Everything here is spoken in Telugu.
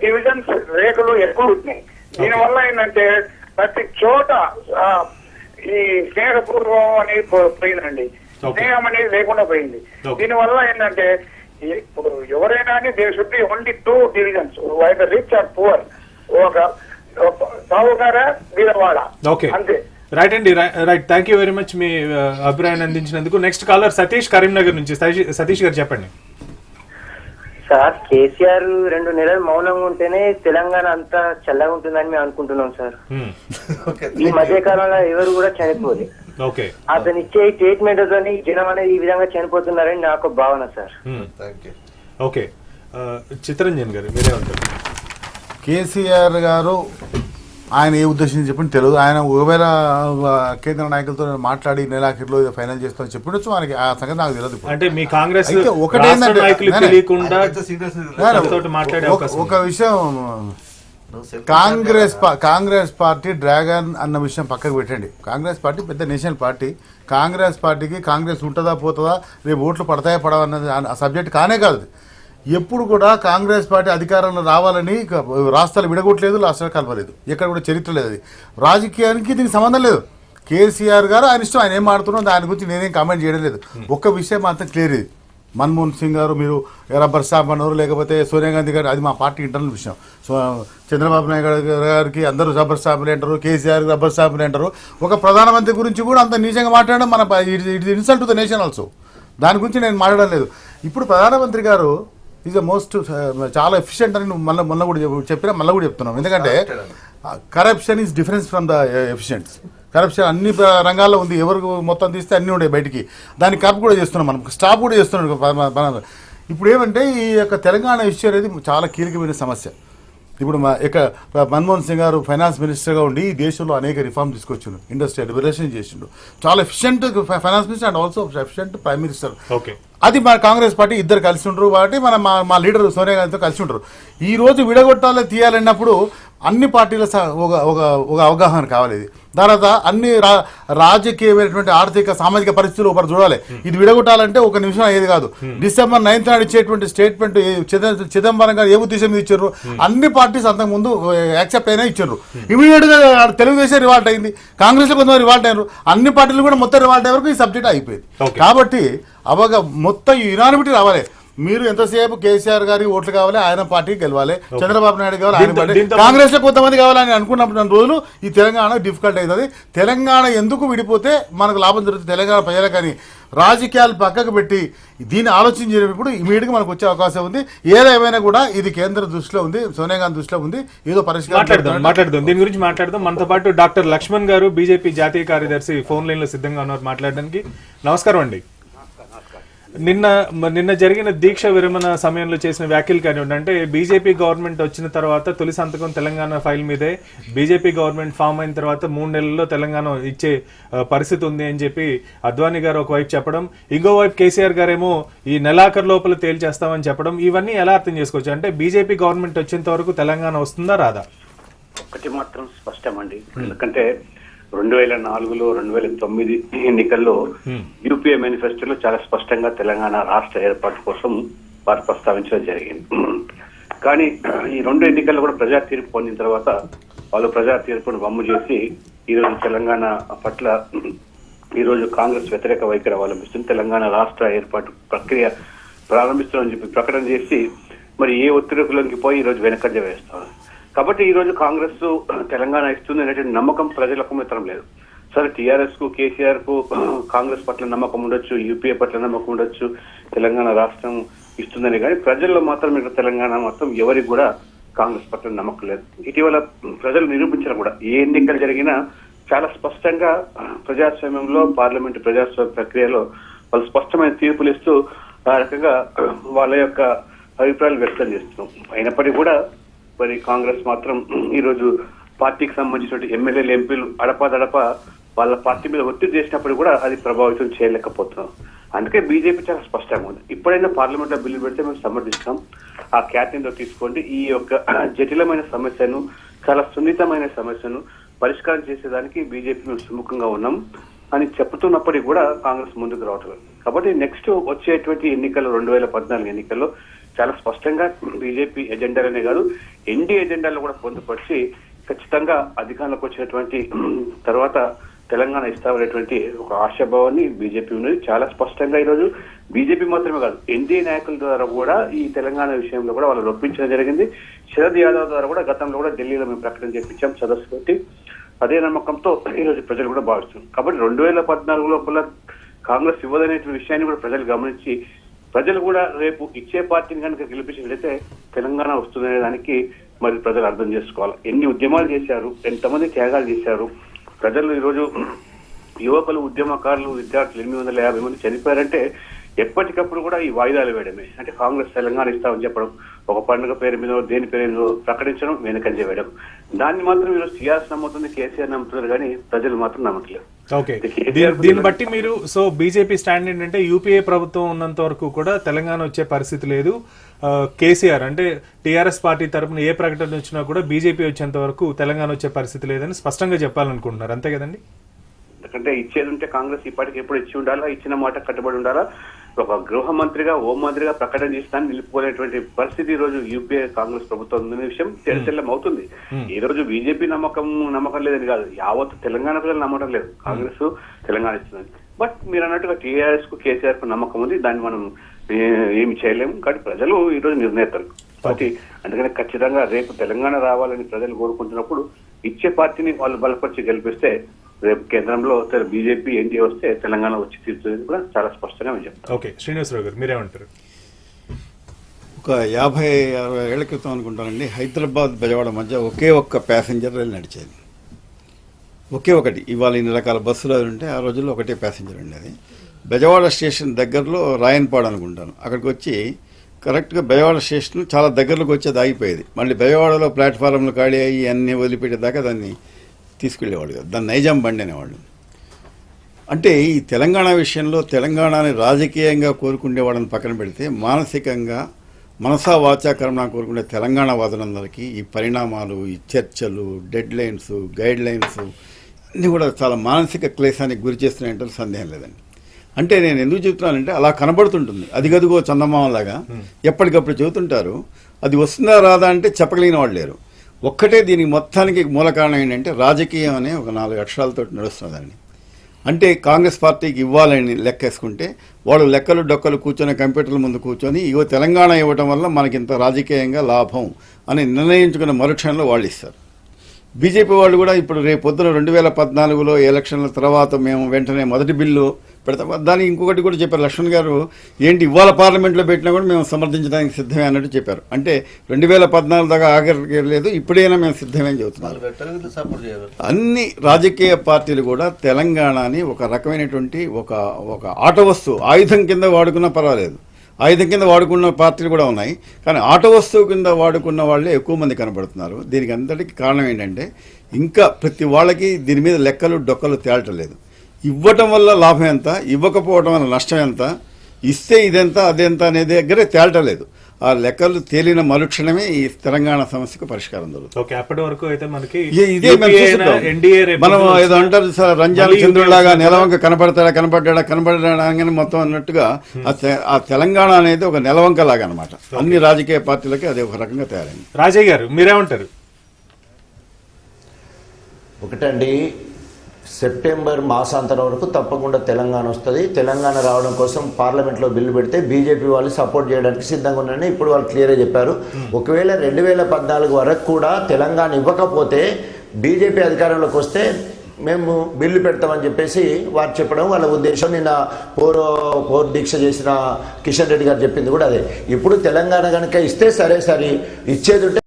డివిజన్స్ రేకులు ఎక్కువ ఉంటున్నాయి. దీనివల్ల ఏంటంటే ప్రతి చోట ఈ స్నేహపూర్వం అనేది పోయిందండి, స్నేహం అనేది లేకుండా పోయింది. దీనివల్ల ఏంటంటే ఎవరైనా they should be only 2 divisions, either rich or poor, ఒక సావుకార బీదవాడ, అంతే. రైట్ అండి, right. Thank you very much మీ అభిప్రాయాన్ని అందించినందుకు. నెక్స్ట్ కాలర్ సతీష్ కరీంనగర్ నుంచి. సతీష్ గారు చెప్పండి. సార్, కేసీఆర్ 2 నెలలు మౌనంగా ఉంటేనే తెలంగాణ అంతా చల్లగా ఉంటుందని మేము అనుకుంటున్నాం సార్. ఈ మధ్య కాలంలో ఎవరు కూడా చనిపోలేదు. అతను ఇచ్చే స్టేట్మెంట్ తోని జనం అనేది ఈ విధంగా చనిపోతున్నారని నాకు భావన సార్. ఓకే, చిత్తరంజన్ గారు మీరే ఉంటారు. కేసీఆర్ గారు ఆయన ఏ ఉద్దేశం చెప్పని తెలియదు. ఆయన ఒకవేళ కేంద్ర నాయకులతో మాట్లాడి నెలాఖరులో ఫైనల్ చేస్తామని చెప్పినచ్చు, మనకి ఆ సంగతి నాకు తెలియదు. అంటే మీ కాంగ్రెస్ ఒక విషయం, కాంగ్రెస్ పార్టీ డ్రాగన్ అన్న విషయం పక్కకు పెట్టండి. కాంగ్రెస్ పార్టీ పెద్ద నేషనల్ పార్టీ. కాంగ్రెస్ పార్టీకి కాంగ్రెస్ ఉంటుందా పోతుందా, రేపు ఓట్లు పడతాయా పడవా అన్నది ఆ సబ్జెక్ట్ కానే కాదు. ఎప్పుడు కూడా కాంగ్రెస్ పార్టీ అధికారంలో రావాలని రాష్ట్రాలు విడగొట్టలేదు, రాష్ట్రాలు కలపలేదు, ఎక్కడ కూడా చరిత్ర లేదు. అది రాజకీయానికి దీనికి సంబంధం లేదు. కేసీఆర్ గారు ఆయన ఇష్టం, ఆయన ఏం మాడుతున్నారో దాని గురించి నేనేం కామెంట్ చేయడం లేదు. ఒక్క విషయం మాత్రం క్లియర్, ఇది మన్మోహన్ సింగ్ గారు మీరు రబ్బర్ స్టాంప్ అన్నారు, లేకపోతే సోనియా గాంధీ గారు, అది మా పార్టీ ఇంటర్నల్ విషయం. సో చంద్రబాబు నాయుడు గారికి అందరూ రబ్బర్ స్టాంపులు అంటారు, కేసీఆర్ రబ్బర్ స్టాంపులు అంటారు. ఒక ప్రధానమంత్రి గురించి కూడా అంత నీచంగా మాట్లాడడం మన it insult to the nation also. దాని గురించి నేను మాట్లాడడం లేదు. ఇప్పుడు ప్రధానమంత్రి గారు ఈజ్ ద మోస్ట్ చాలా ఎఫిషియెంట్ అని మొన్న కూడా చెప్పినా మళ్ళీ కూడా చెప్తున్నాం. ఎందుకంటే corruption is difference from the efficients. Corruption అన్ని రంగాల్లో ఉంది, ఎవరికి మొత్తం తీస్తే అన్నీ ఉండే బయటికి. దాన్ని కరప్ట్ కూడా చేస్తున్నాం, మనం స్టాప్ కూడా చేస్తున్నాం. ఇప్పుడు ఏమంటే ఈ యొక్క తెలంగాణ ఇష్యూ అనేది చాలా కీలకమైన సమస్య. ఇప్పుడు మన్మోహన్ సింగ్ గారు ఫైనాన్స్ మినిస్టర్గా ఉండి ఈ దేశంలో అనేక రిఫార్మ్ తీసుకొచ్చిండు, ఇండస్ట్రియల్ రివల్యూషన్ చేసిండు, చాలా efficient finance minister and also efficient prime minister. అది మా కాంగ్రెస్ పార్టీ ఇద్దరు కలిసి ఉంటారు కాబట్టి మా లీడర్ సోనియా గాంధీతో కలిసి ఉంటారు. ఈ రోజు విడగొట్టాలి తీయాలన్నప్పుడు అన్ని పార్టీల ఒక అవగాహన కావాలి. ఇది తర్వాత అన్ని రాజకీయమైనటువంటి ఆర్థిక సామాజిక పరిస్థితులు ఒకరు చూడాలి. ఇది విడగొట్టాలంటే ఒక నిమిషం అయ్యేది కాదు. December 9th నాడు ఇచ్చేటువంటి స్టేట్మెంట్ చిదంబరం గారు ఏ ఉద్దేశం మీద ఇచ్చారు, అన్ని పార్టీస్ అంతకు ముందు యాక్సెప్ట్ అయినా ఇచ్చారు. ఇమీడియట్ గా తెలుగుదేశం రివాల్ట్ అయింది, కాంగ్రెస్ లో కొంతమంది రివాల్ట్ అయ్యారు, అన్ని పార్టీలు కూడా మొత్తం రివాల్ట్ అయ్యే వరకు ఈ సబ్జెక్ట్ అయిపోయింది. కాబట్టి మొత్తం యునానిమిటీ రావాలి. మీరు ఎంతసేపు కేసీఆర్ గారికి ఓట్లు కావాలి, ఆయన పార్టీకి గెలవాలి, చంద్రబాబు నాయుడు కావాలి, ఆయన పార్టీ, కాంగ్రెస్ లో కొంతమంది కావాలని అనుకున్నప్పుడు రోజులు ఈ తెలంగాణ డిఫికల్ట్ అవుతుంది. తెలంగాణ ఎందుకు విడిపోతే మనకు లాభం జరుగుతుంది తెలంగాణ ప్రజలకు, కానీ రాజకీయాలు పక్కకు పెట్టి దీన్ని ఆలోచించేటప్పుడు ఇమీడియట్ గా మనకు వచ్చే అవకాశం ఉంది. ఏదేమైనా కూడా ఇది కేంద్ర దృష్టిలో ఉంది, సోనియా గాంధీ దృష్టిలో ఉంది. ఏదో పరిష్కారం మాట్లాడదాం, దీని గురించి మాట్లాడదాం. మనతో పాటు డాక్టర్ లక్ష్మణ్ గారు, బీజేపీ జాతీయ కార్యదర్శి, ఫోన్ లైన్ లో సిద్ధంగా ఉన్నారు మాట్లాడడానికి. నమస్కారం అండి. నిన్న జరిగిన దీక్ష విరమణ సమయంలో చేసిన వ్యాఖ్యలు కానివ్వండి, అంటే బీజేపీ గవర్నమెంట్ వచ్చిన తర్వాత తొలి సంతకం తెలంగాణ ఫైల్ మీదే, బీజేపీ గవర్నమెంట్ ఫామ్ అయిన తర్వాత 3 నెలల్లో తెలంగాణ ఇచ్చే పరిస్థితి ఉంది అని చెప్పి అద్వానీ గారు ఒకవైపు చెప్పడం, ఇంకోవైపు కేసీఆర్ గారేమో ఈ నెలాఖరు లోపల తేల్చేస్తామని చెప్పడం, ఇవన్నీ ఎలా అర్థం చేసుకోవచ్చు? అంటే బీజేపీ గవర్నమెంట్ వచ్చేంత వరకు తెలంగాణ వస్తుందా రాదా? ఒకటి మాత్రం స్పష్టమండి, ఎందుకంటే 2004లో 2009 ఎన్నికల్లో యూపీఏ మేనిఫెస్టోలో చాలా స్పష్టంగా తెలంగాణ రాష్ట్ర ఏర్పాటు కోసం వారు ప్రస్తావించడం జరిగింది. కానీ ఈ 2 ఎన్నికల్లో కూడా ప్రజా తీర్పు పొందిన తర్వాత వాళ్ళు ప్రజా తీర్పును వమ్ము చేసి ఈరోజు తెలంగాణ పట్ల ఈరోజు కాంగ్రెస్ వ్యతిరేక వైఖరి అవలంబిస్తుంది, తెలంగాణ రాష్ట్ర ఏర్పాటు ప్రక్రియ ప్రారంభిస్తామని చెప్పి ప్రకటన చేసి మరి ఏ ఒత్తిడిలోకి పోయి ఈరోజు వెనకడ్డ వేస్తారు. కాబట్టి ఈ రోజు కాంగ్రెస్ తెలంగాణ ఇస్తుంది అనేటువంటి నమ్మకం ప్రజలకు మాత్రం లేదు. సరే, టీఆర్ఎస్ కు, కేసీఆర్ కు కాంగ్రెస్ పట్ల నమ్మకం ఉండొచ్చు, యూపీఏ పట్ల నమ్మకం ఉండొచ్చు, తెలంగాణ రాష్ట్రం ఇస్తుందని, కానీ ప్రజల్లో మాత్రం ఇక్కడ తెలంగాణ మొత్తం ఎవరికి కూడా కాంగ్రెస్ పట్ల నమ్మకం లేదు. ఇటీవల ప్రజలు నిరూపించడం కూడా ఏ ఎన్నికలు జరిగినా చాలా స్పష్టంగా ప్రజాస్వామ్యంలో, పార్లమెంటు ప్రజాస్వామ్య ప్రక్రియలో వాళ్ళు స్పష్టమైన తీర్పులు ఇస్తూ ఆ రకంగా వాళ్ళ యొక్క అభిప్రాయాలు వ్యక్తం చేస్తున్నాం. అయినప్పటికీ కూడా మరి కాంగ్రెస్ మాత్రం ఈరోజు పార్టీకి సంబంధించిన ఎమ్మెల్యేలు, ఎంపీలు అడపాదడప వాళ్ళ పార్టీ మీద ఒత్తిడి చేసినప్పుడు కూడా అది ప్రభావితం చేయలేకపోతున్నాం. అందుకే బీజేపీ చాలా స్పష్టంగా ఉంది. ఇప్పుడైనా పార్లమెంట్ లో బిల్లు పెడితే మేము సమర్థిస్తాం, ఆ క్యాబినెట్ లో తీసుకోండి, ఈ యొక్క జటిలమైన సమస్యను, చాలా సున్నితమైన సమస్యను పరిష్కారం చేసేదానికి బీజేపీ మేము సుముఖంగా ఉన్నాం అని చెప్తున్నప్పటికీ కూడా కాంగ్రెస్ ముందుకు రావట్లేదు. కాబట్టి నెక్స్ట్ వచ్చేటువంటి ఎన్నికల్లో 2014 ఎన్నికల్లో చాలా స్పష్టంగా బీజేపీ ఎజెండాలనే కాదు ఎన్డీ ఎజెండాలో కూడా పొందుపరిచి ఖచ్చితంగా అధికారంలోకి వచ్చినటువంటి తర్వాత తెలంగాణ ఇస్తామనేటువంటి ఒక ఆశాభావాన్ని బీజేపీ ఉన్నది. చాలా స్పష్టంగా ఈరోజు బీజేపీ మాత్రమే కాదు ఎన్డీఏ నాయకుల ద్వారా కూడా ఈ తెలంగాణ విషయంలో కూడా వాళ్ళు ఒప్పించడం జరిగింది. శరద్ యాదవ్ ద్వారా కూడా గతంలో కూడా ఢిల్లీలో మేము ప్రకటన చేపించాం సదస్సు పెట్టి. అదే నమ్మకంతో ఈరోజు ప్రజలు కూడా భావిస్తున్నారు. కాబట్టి 2014 లోపల కాంగ్రెస్ ఇవ్వదనే విషయాన్ని కూడా ప్రజలు గమనించి ప్రజలు కూడా రేపు ఇచ్చే పార్టీని కనుక గెలిపించినట్లయితే తెలంగాణ వస్తుందనే దానికి మరి ప్రజలు అర్థం చేసుకోవాలి. ఎన్ని ఉద్యమాలు చేశారు, ఎంతమంది త్యాగాలు చేశారు ప్రజలు. ఈరోజు యువకులు, ఉద్యమకారులు, విద్యార్థులు 850 మంది చనిపోయారంటే ఎప్పటికప్పుడు కూడా ఈ వాయిదాలు వేయడమే. అంటే కాంగ్రెస్ తెలంగాణ ఇస్తామని చెప్పడం, ఒక పండుగ పేరు మీద దేని పేరు మీద ప్రకటించడం, వెనకంజ వేయడం. దాన్ని మాత్రం ఈరోజు టీఆర్ఎస్ నమ్ముతుంది, కేసీఆర్ నమ్ముతున్నారు, కానీ ప్రజలు మాత్రం నమ్మట్లేదు. ఓకే, దీన్ని బట్టి మీరు సో బీజేపీ స్టాండ్ ఏంటంటే యూపీఏ ప్రభుత్వం ఉన్నంత వరకు కూడా తెలంగాణ వచ్చే పరిస్థితి లేదు. కేసీఆర్ అంటే టీఆర్ఎస్ పార్టీ తరఫున ఏ ప్రకటన వచ్చినా కూడా బీజేపీ వచ్చేంత వరకు తెలంగాణ వచ్చే పరిస్థితి లేదని స్పష్టంగా చెప్పాలనుకుంటున్నారు, అంతే కదండి? ఎందుకంటే ఇచ్చేది ఉంటే కాంగ్రెస్ ఇప్పటికి ఎప్పుడు ఇచ్చి ఉండాలా, ఇచ్చిన మాట కట్టుబడి ఉండాలా. ఒక గృహ మంత్రిగా, హోం మంత్రిగా ప్రకటన చేస్తానని నిలుపుకోలేటువంటి పరిస్థితి ఈ రోజు యూపీఏ కాంగ్రెస్ ప్రభుత్వం ఉందనే విషయం తెల్లం అవుతుంది. ఈ రోజు బీజేపీ నమ్మకం లేదని కాదు, యావత్ తెలంగాణ ప్రజలు నమ్మటం లేదు కాంగ్రెస్ తెలంగాణ ఇస్తుందని. బట్ మీరు అన్నట్టుగా టీఆర్ఎస్ కు, కేసీఆర్ కు నమ్మకం ఉంది, దాన్ని మనం ఏమి చేయలేము. కానీ ప్రజలు ఈ రోజు నిర్ణేతలు కాబట్టి అందుకని ఖచ్చితంగా రేపు తెలంగాణ రావాలని ప్రజలు కోరుకుంటున్నప్పుడు ఇచ్చే పార్టీని వాళ్ళు బలపరిచి గెలిపిస్తే రేపు కేంద్రంలో బీజేపీ ఎన్డీఏ వస్తే తెలంగాణ వచ్చి తీరుతుంది కూడా చాలా స్పష్టంగా మేము చెప్తాం. ఓకే, శ్రీనివాసరావు గారు మీరేమంటారు? ఒక 50-60 ఏళ్ల క్రితం అనుకుంటానండి, హైదరాబాద్ బెజవాడ మధ్య ఒకే ఒక్క ప్యాసింజర్ రైలు నడిచేది. ఒకే ఒకటి. ఇవాళ ఇన్ని రకాల బస్సులు ఉంటే ఆ రోజుల్లో ఒకటే ప్యాసింజర్ ఉండేది. బెజవాడ స్టేషన్ దగ్గరలో రాయన్పాడు అనుకుంటాను, అక్కడికి వచ్చి కరెక్ట్గా బెజవాడ స్టేషన్ చాలా దగ్గరలోకి వచ్చేది ఆగిపోయేది. మళ్ళీ బెజవాడలో ప్లాట్ఫారంలు ఖాళీ అయ్యి అన్నీ వదిలిపెట్టేదాకా దాన్ని తీసుకెళ్లేవాడు కదా, దాన్ని నైజాం బండి అనేవాళ్ళు. అంటే ఈ తెలంగాణ విషయంలో తెలంగాణని రాజకీయంగా కోరుకునేవాళ్ళని పక్కన పెడితే మానసికంగా మనసా వాచాకరణ కోరుకునే తెలంగాణ వాదులందరికీ ఈ పరిణామాలు, ఈ చర్చలు, డెడ్ లైన్స్, గైడ్ లైన్స్ అన్నీ కూడా చాలా మానసిక క్లేశానికి గురి చేస్తున్నాయంటే సందేహం లేదండి. అంటే నేను ఎందుకు చెప్తున్నానంటే అలా కనబడుతుంటుంది, అదిగదిగో చందమామలాగా ఎప్పటికప్పుడు చెబుతుంటారు. అది వస్తుందా రాదా అంటే చెప్పగలిగిన వాళ్ళు లేరు. ఒక్కటే దీనికి మొత్తానికి మూల కారణం ఏంటంటే రాజకీయం అనే ఒక 4 అక్షరాలతో నడుస్తున్నదండి. అంటే కాంగ్రెస్ పార్టీకి ఇవ్వాలని లెక్కేసుకుంటే వాళ్ళు లెక్కలు డొక్కలు కూర్చొని కంప్యూటర్ల ముందు కూర్చొని ఇగో తెలంగాణ ఇవ్వటం వల్ల మనకి ఇంత రాజకీయంగా లాభం అని నిర్ణయించుకున్న మరుక్షణంలో వాళ్ళు ఇస్తారు. బీజేపీ వాళ్ళు కూడా ఇప్పుడు రేపు పొద్దున 2014లో ఎలక్షన్ల తర్వాత మేము వెంటనే మొదటి బిల్లు పెడతాం. దానికి ఇంకొకటి కూడా చెప్పారు లక్ష్మణ్ గారు, ఏంటి ఇవాళ పార్లమెంట్లో పెట్టినా కూడా మేము సమర్థించడానికి సిద్ధమే అన్నట్టు చెప్పారు. అంటే 2014 దాకా ఆఖరికి లేదు, ఇప్పుడైనా మేము సిద్ధమే అని చెబుతున్నారు. అన్ని రాజకీయ పార్టీలు కూడా తెలంగాణని ఒక రకమైనటువంటి ఒక ఆట వస్తువు, ఆయుధం కింద వాడుకున్నా పర్వాలేదు. ఆయుధం కింద వాడుకున్న పార్టీలు కూడా ఉన్నాయి, కానీ ఆట వస్తువు కింద వాడుకున్న వాళ్ళే ఎక్కువ మంది కనబడుతున్నారు. దీనికి అంతటికి కారణం ఏంటంటే ఇంకా ప్రతి వాళ్ళకి దీని మీద లెక్కలు డొక్కలు తేలటం లేదు. ఇవ్వటం వల్ల లాభం ఎంత, ఇవ్వకపోవటం వల్ల నష్టం ఎంత, ఇస్తే ఇదెంత అదెంత అనేది దగ్గరే తేలటలేదు. ఆ లెక్కలు తేలిన మరుక్షణమే ఈ తెలంగాణ సమస్యకు పరిష్కారం దొరుకుతుంది. అప్పటి వరకు అయితే మనకి ఇదే మనం ఏదో అంటారు సార్, రంజాన్ చంద్రులాగా నెలవంక కనపడ్డా అని మొత్తం అన్నట్టుగా ఆ తెలంగాణ అనేది ఒక నెలవంక లాగా అనమాట. అన్ని రాజకీయ పార్టీలకి అది ఒక రకంగా తయారైంది. రాజయ్య గారు మీరేమంటారు? ఒకటండి, సెప్టెంబర్ మాసాంతరం వరకు తప్పకుండా తెలంగాణ వస్తుంది. తెలంగాణ రావడం కోసం పార్లమెంట్లో బిల్లు పెడితే బీజేపీ వాళ్ళు సపోర్ట్ చేయడానికి సిద్ధంగా ఉన్నారని ఇప్పుడు వాళ్ళు క్లియర్గా చెప్పారు. ఒకవేళ 2014 వరకు కూడా తెలంగాణ ఇవ్వకపోతే బీజేపీ అధికారంలోకి వస్తే మేము బిల్లు పెడతామని చెప్పేసి వారు చెప్పడం వాళ్ళ ఉద్దేశం. నిన్న పోర్ దీక్ష చేసిన కిషన్ రెడ్డి గారు చెప్పింది కూడా అదే. ఇప్పుడు తెలంగాణ కనుక ఇస్తే సరే ఇచ్చేది ఉంటే